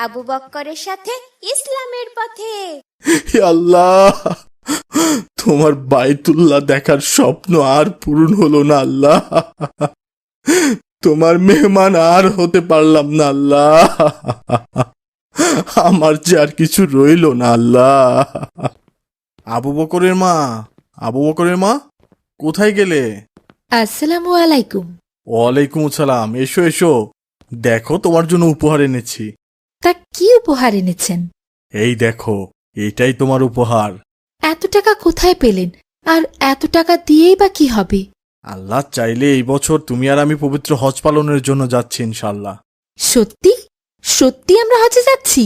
আবু বক্করের সাথে ইসলামের পথে। হে আল্লাহ, তোমার বাইতুল্লাহ দেখার স্বপ্ন আর পূরণ হলো না আল্লাহ। তোমার মেহমান আর হতে পারলাম না আল্লাহ। আমার যে আর কিছু রইল না আল্লাহ। আবু বকরের মা, আবু বকরের মা, কোথায় গেলে? আসসালামু আলাইকুম। ওয়ালাইকুম আসসালাম। এসো এসো, দেখো তোমার জন্য উপহার এনেছি। তা কি উপহার এনেছেন? এই দেখো, এটাই তোমার উপহার। এত টাকা কোথায় পেলেন? আর এত টাকা দিয়েই বা কি হবে? আল্লাহ চাইলে এই বছর তুমি আর আমি পবিত্র হজ পালনের জন্য যাচ্ছি ইনশাল্লাহ। সত্যি? সত্যি আমরা হজে যাচ্ছি?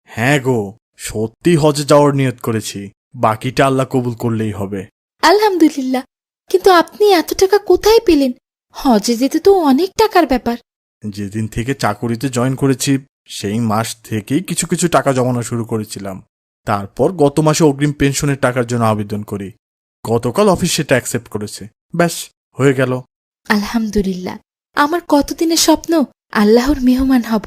হ্যাঁ গো, সত্যি হজে যাওয়ার নিয়ত করেছি। বাকিটা আল্লাহ কবুল করলেই হবে। আলহামদুলিল্লাহ। কিন্তু আপনি এত টাকা কোথায় পেলেন? হজে যেতে তো অনেক টাকার ব্যাপার। যেদিন থেকে চাকুরিতে জয়েন করেছি সেই মাস থেকেই কিছু কিছু টাকা জমানো শুরু করেছিলাম। তারপর গত মাসে অগ্রিম পেনশনের টাকার জন্য আবেদন করি। গতকাল অফিস সেটা অ্যাকসেপ্ট করেছে। ব্যাস, হয়ে গেল। আলহামদুলিল্লাহ। আমার কতদিনের স্বপ্ন আল্লাহর মেহমান হব।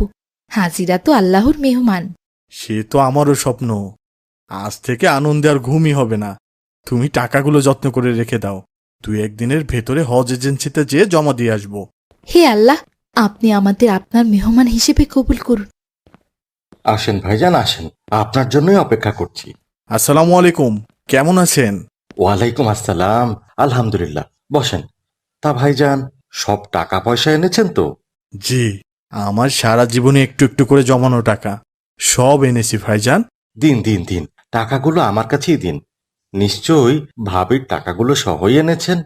হাজিরা তো আল্লাহর মেহমান। সে তো আমারও স্বপ্ন। আজ থেকে আনন্দে আর ঘুমই হবে না। তুমি টাকাগুলো যত্ন করে রেখে দাও। 2-1 দিনের ভেতরে হজ এজেন্সিতে যেয়ে জমা দিয়ে আসবো। হে আল্লাহ, আপনি আমাদের আপনার মেহমান হিসেবে কবুল করুন। আসেন ভাইজান, আসেন, আপনার জন্যই অপেক্ষা করছি। আসসালামু আলাইকুম, কেমন আছেন? ওয়ালাইকুম আসসালাম। আলহামদুলিল্লাহ, বসেন। তা ভাইজান, সব টাকা পয়সা এনেছেন তো? জি, আমার সারা জীবনে একটু একটু করে জমানো টাকা সব এনেছি ভাইজান। দিন দিন দিন, টাকাগুলো আমার কাছেই দিন। নিশ্চয়ই ভাবির টাকাগুলো সহই এনেছেন।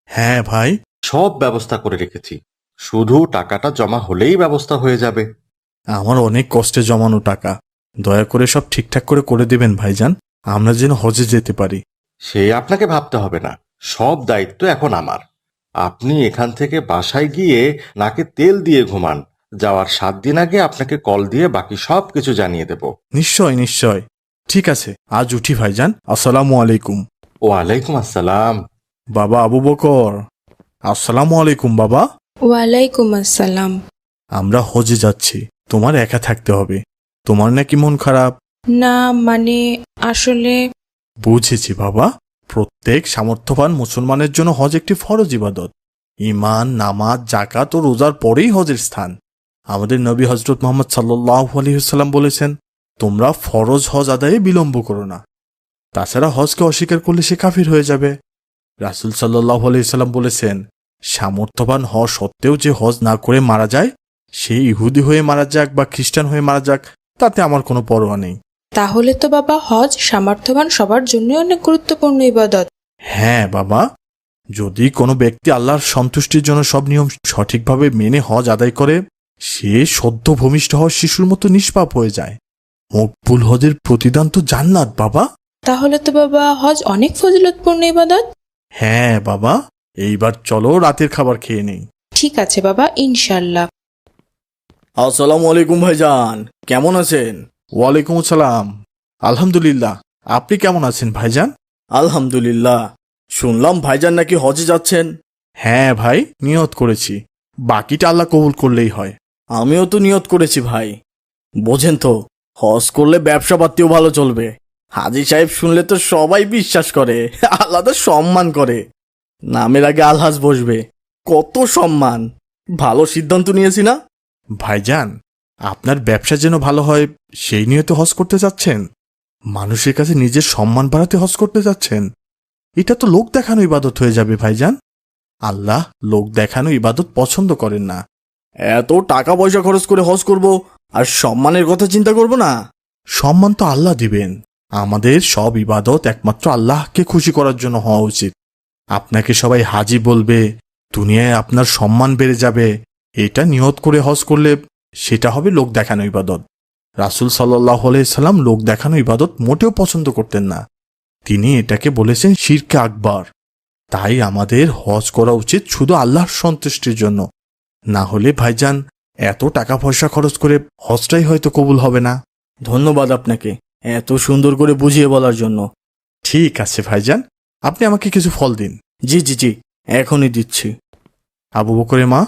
হ্যাঁ ভাই, সব ব্যবস্থা করে রেখেছি, শুধু টাকাটা জমা হলেই ব্যবস্থা হয়ে যাবে। আমার অনেক কষ্টে জমানো টাকা, দয়া করে সব ঠিকঠাক করে করে দেবেন ভাইজান, আমরা যেন হজে যেতে পারি। সে আপনাকে ভাবতে হবে না, সব দায়িত্ব এখন আমার। আপনি এখান থেকে বাসায় গিয়ে নাকে তেল দিয়ে ঘুমান। যাওয়ার 7 দিন আগে আপনাকে কল দিয়ে বাকি সব কিছু জানিয়ে দেব। নিশ্চয় নিশ্চয়, ঠিক আছে, আজ উঠি ভাইজান। আসসালামু আলাইকুম। ওয়ালাইকুম আসসালাম। বাবা আবু বকর, আসসালামু আলাইকুম বাবা। ওয়ালাইকুম আসসালাম। আমরা হজে যাচ্ছি, তোমার একা থাকতে হবে। তোমার নাকি মন খারাপ? না, মানে আসলে বুঝেছি বাবা, প্রত্যেক সামর্থ্যবান মুসলমানের জন্য হজ একটি ফরজ ইবাদত। ঈমান, নামাজ, যাকাত ও রোজার পরেই হজের স্থান। আমাদের নবী হযরত মুহাম্মদ সাল্লাল্লাহু আলাইহি ওয়াসাল্লাম বলেছেন, তোমরা ফরজ হজ আদায়ে বিলম্ব করো না। তাছাড়া হজকে অস্বীকার করলে সে কাফির হয়ে যাবে। রাসূল সাল্লাল্লাহু আলাইহি ওয়াসাল্লাম বলেছেন, সামর্থ্যবান হওয়া সত্ত্বেও যে হজ না করে মারা যায়, সে ইহুদি হয়ে মারা যাক বা খ্রিস্টান হয়ে মারা যাক, তাতে আমার কোনো পরোয়া নেই। তাহলে তো বাবা, হজ সামর্থ্যবান সবার জন্য অনেক গুরুত্বপূর্ণ ইবাদত। হ্যাঁ বাবা, যদি কোনো ব্যক্তি আল্লাহর সন্তুষ্টির জন্য সব নিয়ম সঠিকভাবে মেনে হজ আদায় করে, সে সদ্য ভূমিষ্ঠ হওয়া শিশুর মতো নিষ্পাপ হয়ে যায়। মকবুল হজের প্রতিদান তো জান্নাত বাবা। তাহলে তো বাবা, হজ অনেক ফজিলতপূর্ণ ইবাদত। হ্যাঁ বাবা, এইবার চলো রাতের খাবার খেয়ে নেই। ঠিক আছে বাবা, ইনশাল্লাহ। আসসালামু আলাইকুম ভাইজান, কেমন আছেন? ওয়ালাইকুম আসসালাম। আলহামদুলিল্লাহ, আপনি কেমন আছেন ভাইজান? আলহামদুলিল্লাহ। শুনলাম ভাইজান নাকি হজে যাচ্ছেন। হ্যাঁ ভাই, নিয়ত করেছি, বাকিটা আল্লাহ কবুল করলেই হয়। আমিও তো নিয়ত করেছি ভাই। বোঝেন তো, হজ করলে ব্যবসা পাতিও ভালো চলবে। হাজী সাহেব শুনলে তো সবাই বিশ্বাস করে, আলাদা সম্মান করে। নামের আগে আলহাজ বসবে, কত সম্মান। ভালো সিদ্ধান্ত নিয়েছি না ভাইজান? আপনার ব্যবসা যেন ভালো হয় সেই নিয়ে তো হজ করতে যাচ্ছেন। মানুষের কাছে নিজের সম্মান বাড়াতে হজ করতে যাচ্ছেন। এটা তো লোক দেখানো ইবাদত হয়ে যাবে ভাইজান। আল্লাহ লোক দেখানো ইবাদত পছন্দ করেন না। এত টাকা পয়সা খরচ করে হজ করব আর সম্মানের কথা চিন্তা করব না? সম্মান তো আল্লাহ দিবেন। আমাদের সব ইবাদত একমাত্র আল্লাহকে খুশি করার জন্য হওয়া উচিত। আপনাকে সবাই হাজি বলবে, দুনিয়ায় আপনার সম্মান বেড়ে যাবে, এটা নিয়ত করে হজ করলে সেটা হবে লোক দেখানো ইবাদত। রাসূল সাল্লাল্লাহু আলাইহি সাল্লাম লোক দেখানো ইবাদত মোটেও পছন্দ করতেন না। তিনি এটাকে বলেছেন শিরকে আকবার। তাই আমাদের হজ করা উচিত শুধু আল্লাহর সন্তুষ্টির জন্য। না হলে ভাইজান, এত টাকা পয়সা খরচ করে হজটাই হয়তো কবুল হবে না। ধন্যবাদ আপনাকে এত সুন্দর করে বুঝিয়ে বলার জন্য। ঠিক আছে ভাইজান, আপনি আমাকে কিছু ফল দিন। জি জি জি, এখনই দিচ্ছি। আবু বকরের মা,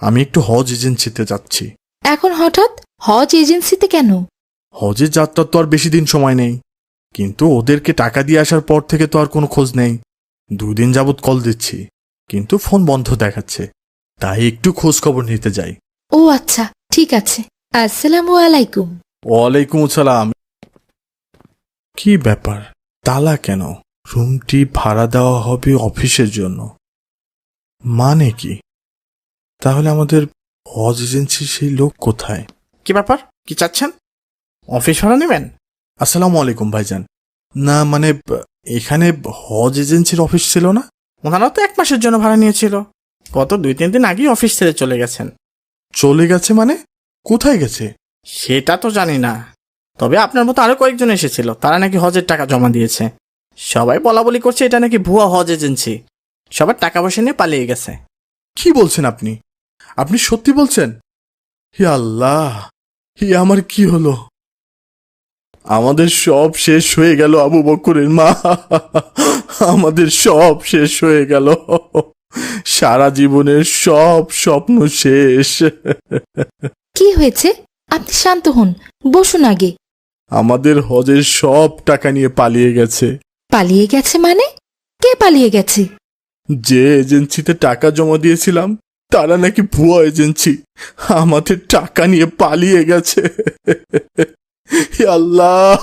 আমি একটু হজ এজেন্সিতে যাচ্ছি। এখন হঠাৎ হজ এজেন্সিতে কেন? হজের যাত্রার তো আর বেশি দিন সময় নেই, কিন্তু ওদেরকে টাকা দিয়ে আসার পর থেকে তো আর কোনো খোঁজ নেই। 2 দিন যাবৎ কল দিচ্ছি, কিন্তু ফোন বন্ধ দেখাচ্ছে, তাই একটু খোঁজ খবর নিতে যাই। ও আচ্ছা, ঠিক আছে। আসসালামু আলাইকুম। ওয়ালাইকুম আসসালাম। কি ব্যাপার, তালা কেন? রুমটি ভাড়া দেওয়া হবে অফিসের জন্য, মানে কি? তাহলে আমাদের হজ এজেন্সির সেই লোক কোথায়? কি ব্যাপার, কি চাচ্ছেন? অফিস ভাড়া নেবেন? আসসালামু আলাইকুম ভাইজান। না মানে এখানে হজ এজেন্সির অফিস ছিল না? ওনারা তো 1 মাসের জন্য ভাড়া নিয়েছিল। গত 2-3 দিন আগেই অফিস ছেড়ে চলে গেছেন। চলে গেছে মানে? কোথায় গেছে? সেটা তো জানি না, তবে আপনার মতো আরো কয়েকজন এসেছিল, তারা নাকি হজের টাকা জমা দিয়েছে। সবাই বলা বলি করছে এটা নাকি ভুয়া হজ এজেন্সি, সবার টাকা পয়সা নিয়ে পালিয়ে গেছে। কি বলছেন আপনি? আপনি সত্যি বলছেন? হে আল্লাহ, হে আমার কি হলো? আমাদের সব শেষ হয়ে গেল আবু বকরের মা, আমাদের সব শেষ হয়ে গেল, সারা জীবনের সব স্বপ্ন শেষ। কি হয়েছে? আপনি শান্ত হন, বসুন আগে। আমাদের হজের সব টাকা নিয়ে পালিয়ে গেছে। পালিয়ে গেছে মানে? কে পালিয়ে গেছে? যে এজেন্সিতে টাকা জমা দিয়েছিলাম তারা নাকি ভুয়া এজেন্সি, আমাদের টাকা নিয়ে পালিয়ে গেছে। হে আল্লাহ,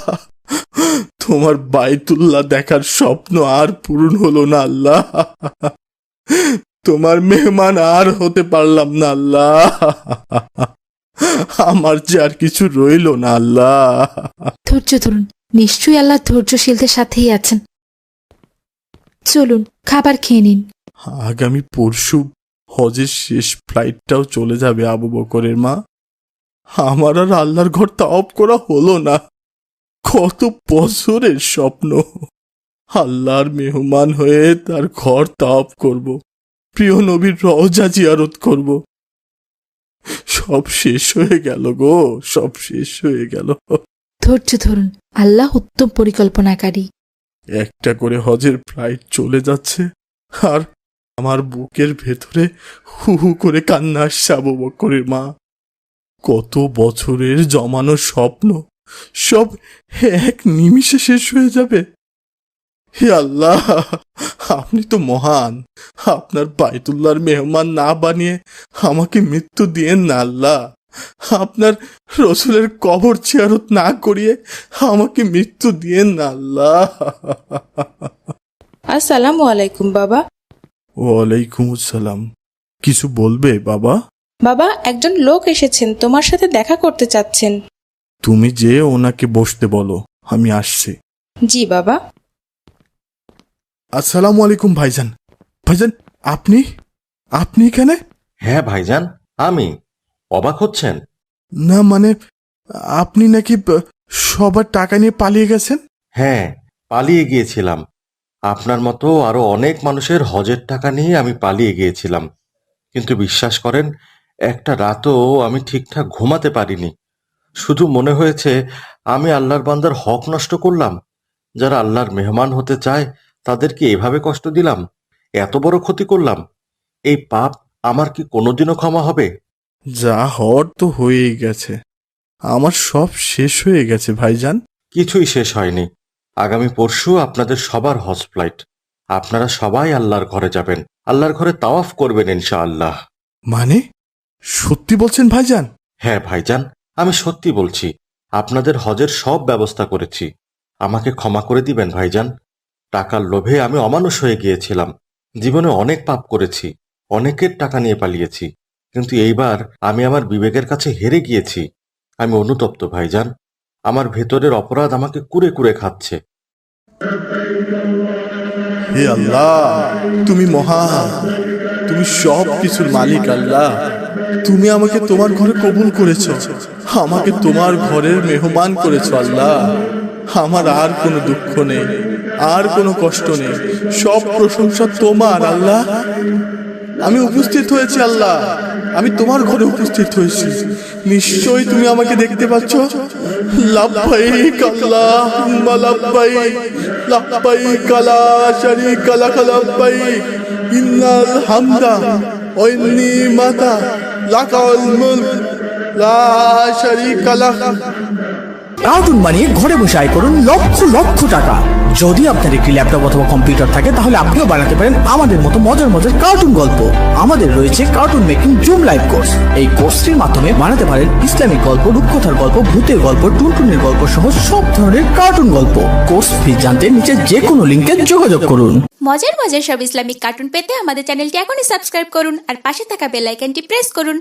তোমার বাইতুল্লাহ দেখার স্বপ্ন আর পূরণ হলো না আল্লাহ, তোমার মেহমান আর হতে পারলাম না আল্লাহ, আমার যে আর কিছু রইল না আল্লাহ। ধৈর্য ধরুন, নিশ্চয়ই আল্লাহ ধৈর্যশীলদের সাথেই আছেন। চলুন, খাবার খেয়ে নিন। আগামী পরশু হজের শেষ ফ্লাইটটাও চলে যাবে আবু বকরের মা, আমার আর আল্লাহর ঘর তাওয়াফ করা হলো না। কত বছরের স্বপ্ন, আল্লাহর মেহমান হয়ে তার ঘর তাওয়াফ করব, প্রিয় নবীর রওজা জিয়ারত করব, সব শেষ হয়ে গেল গো, সব শেষ হয়ে গেল। ধৈর্য ধরুন, আল্লাহ উত্তম পরিকল্পনাকারী। একটা করে হজের ফ্লাইট চলে যাচ্ছে, আর আমার বুকের ভেতরে হু হু করে কান্না আসছে আবু বকরের মা। কত বছরের জমানো স্বপ্ন সব এক নিমিষে শেষ হয়ে যাবে। হে আল্লাহ, আপনি তো মহান, আপনার বাইতুল্লাহর মেহমান না বানিয়ে আমাকে মৃত্যু দিয়েন না আল্লাহ, আপনার রসুলের কবর জিয়ারত না করিয়ে আমাকে মৃত্যু দিয়েন না আল্লাহ। আসসালামু আলাইকুম বাবা। ওয়ালাইকুম আসসালাম। কিছু বলবে বাবা? বাবা, একজন লোক এসেছেন, তোমার সাথে দেখা করতে চাচ্ছেন। তুমি যে ওনাকে বসতে বলো, আমি আসছি। জি বাবা। আসসালামু আলাইকুম ভাইজান। ভাইজান, আপনি আপনি এখানে? হ্যাঁ ভাইজান, আমি। অবাক হচ্ছেন? না মানে আপনি নাকি সবার টাকা নিয়ে পালিয়ে গেছেন? হ্যাঁ, পালিয়ে গিয়েছিলাম। আপনার মতো আরো অনেক মানুষের হজের টাকা নিয়ে আমি পালিয়ে গিয়েছিলাম, কিন্তু বিশ্বাস করেন, একটা রাতও আমি ঠিকঠাক ঘুমাতে পারিনি। শুধু মনে হয়েছে আমি আল্লাহর বান্দার হক নষ্ট করলাম। যারা আল্লাহর মেহমান হতে চায় তাদেরকে এভাবে কষ্ট দিলাম, এত বড় ক্ষতি করলাম। এই পাপ আমার কি কোনোদিনও ক্ষমা হবে? যা হওয়ার তো হয়েই গেছে, আমার সব শেষ হয়ে গেছে ভাইজান। কিছুই শেষ হয়নি। আগামী পরশু আপনাদের সবার হজ ফ্লাইট। আপনারা সবাই আল্লাহর ঘরে যাবেন, আল্লাহর ঘরে তাওয়াফ করবেন ইনশাআল্লাহ। মানে সত্যি বলছেন ভাইজান? হ্যাঁ ভাইজান, আমি সত্যি বলছি। আপনাদের হজের সব ব্যবস্থা করেছি। আমাকে ক্ষমা করে দিবেন ভাইজান। টাকার লোভে আমি অমানুষ হয়ে গিয়েছিলাম। জীবনে অনেক পাপ করেছি, অনেকের টাকা নিয়ে পালিয়েছি, কিন্তু এইবার আমি আমার বিবেকের কাছে হেরে গিয়েছি। আমি অনুতপ্ত ভাইজান। আমার ভেতরের অপরাধ আমাকে কুরে কুরে খাচ্ছে। হে আল্লাহ, তুমি মহান, তুমি সব কিছুর মালিক আল্লাহ। তুমি আমাকে তোমার ঘরে কবুল করেছো, আমাকে তোমার ঘরের মেহমান করেছো আল্লাহ। আমার আর কোনো দুঃখ নেই, আর কোনো কষ্ট নেই, সব প্রশংসা তোমার আল্লাহ। আমি উপস্থিত হয়েছি আল্লাহ, আমি তোমার ঘরে উপস্থিত হয়েছি। নিশ্চয়ই তুমি আমাকে দেখতে পাচ্ছ। লাব্বাইক আল্লাহুম্মা লাব্বাইক, লাব্বাইক লা শারীকা লাক লাব্বাইক, ইন্নাল হামদা ওয়ান নিমাতা লাকাল মুলক লা শারীকা লাক। কার্টুন বানিয়ে ঘরে বসে আয় করুন লক্ষ লক্ষ টাকা। যদি আপনার একটি ল্যাপটপ অথবা কম্পিউটার থাকে তাহলে আপনিও বানাতে পারেন আমাদের মতো মজার মজার কার্টুন গল্প। আমাদের রয়েছে cartoon making zoom live course. এই কোর্সটির মাধ্যমে বানাতে পারেন ইসলামিক গল্প, রূপকথার গল্প, ভূতের গল্প, টুনটুনের গল্প সহ সব ধরনের কার্টুন গল্প। কোর্স ফি জানতে নিচে যে কোনো লিঙ্কে যোগাযোগ করুন। মজার মজার সব ইসলামিক কার্টুন পেতে আমাদের চ্যানেলটি এখনই সাবস্ক্রাইব করুন আর পাশে থাকা বেল আইকনটি প্রেস করুন।